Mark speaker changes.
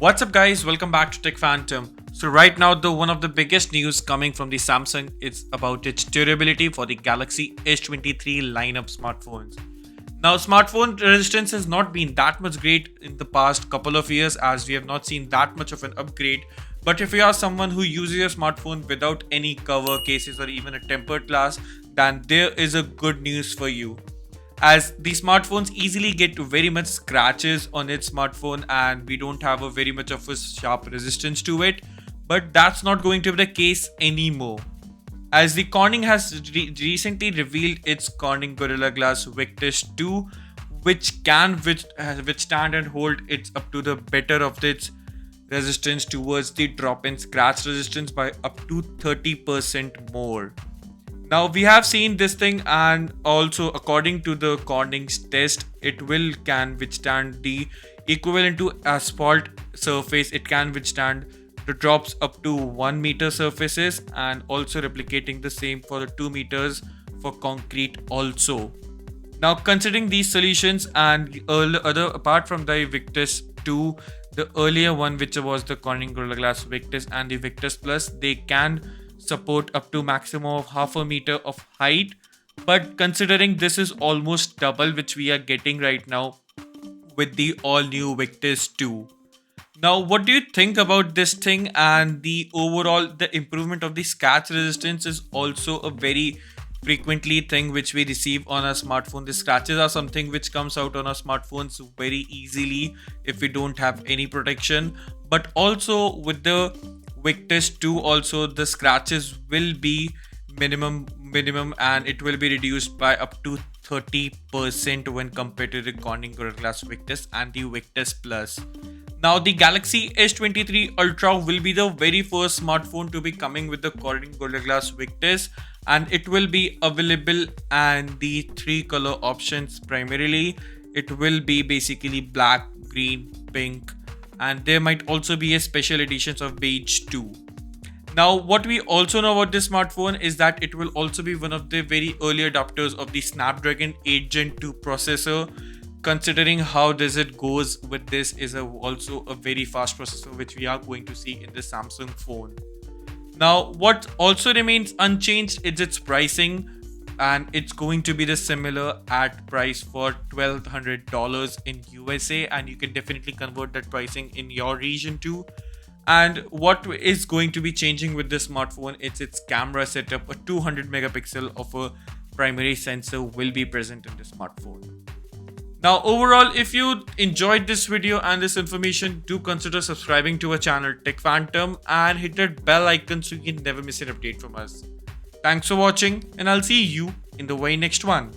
Speaker 1: What's up guys, welcome back to Tech Phantom. So right now one of the biggest news coming from the Samsung is about its durability for the Galaxy S23 lineup smartphones. Now smartphone resistance has not been that much great in the past couple of years as we have not seen that much of an upgrade. But if you are someone who uses your smartphone without any cover cases or even a tempered glass, then there is a good news for you, as the smartphones easily get very much scratches on its smartphone and we don't have a very much of a sharp resistance to it. But that's not going to be the case anymore, as the Corning has recently revealed its Corning Gorilla Glass Victus 2, which can withstand and hold its up to the better of its resistance towards the drop in scratch resistance by up to 30% more. Now we have seen this thing, and also according to the Corning's test, it can withstand the equivalent to asphalt surface. It can withstand the drops up to 1 meter surfaces, and also replicating the same for the 2 meters for concrete also. Now considering these solutions and other apart from the Victus 2, the earlier one which was the Corning Gorilla Glass Victus and the Victus PLus, they can support up to maximum of half a meter of height. But considering this is almost double which we are getting right now with the all new Victus 2. Now what do you think about this thing? And the overall the improvement of the scratch resistance is also a very frequently thing which we receive on our smartphone. The scratches are something which comes out on our smartphones very easily if we don't have any protection. But also with the Victus 2 also, the scratches will be minimum and it will be reduced by up to 30% when compared to the Corning Gorilla Glass Victus and the Victus PLus. Now the Galaxy S23 Ultra will be the very first smartphone to be coming with the Corning Gorilla Glass Victus, and it will be available and the 3 color options primarily. It will be basically black, green, pink, and there might also be a special editions of beige too. Now what we also know about this smartphone is that it will also be one of the very early adopters of the Snapdragon 8 Gen 2 processor. Considering how does it goes with this is also a very fast processor which we are going to see in the Samsung phone. Now what also remains unchanged is its pricing, and it's going to be the similar at price for $1,200 in USA, and you can definitely convert that pricing in your region too. And what is going to be changing with this smartphone, it's its camera setup. A 200 megapixel of a primary sensor will be present in the smartphone. Now overall, if you enjoyed this video and this information, do consider subscribing to our channel Tech Phantom and hit that bell icon so you can never miss an update from us. Thanks for watching, and I'll see you in the very next one.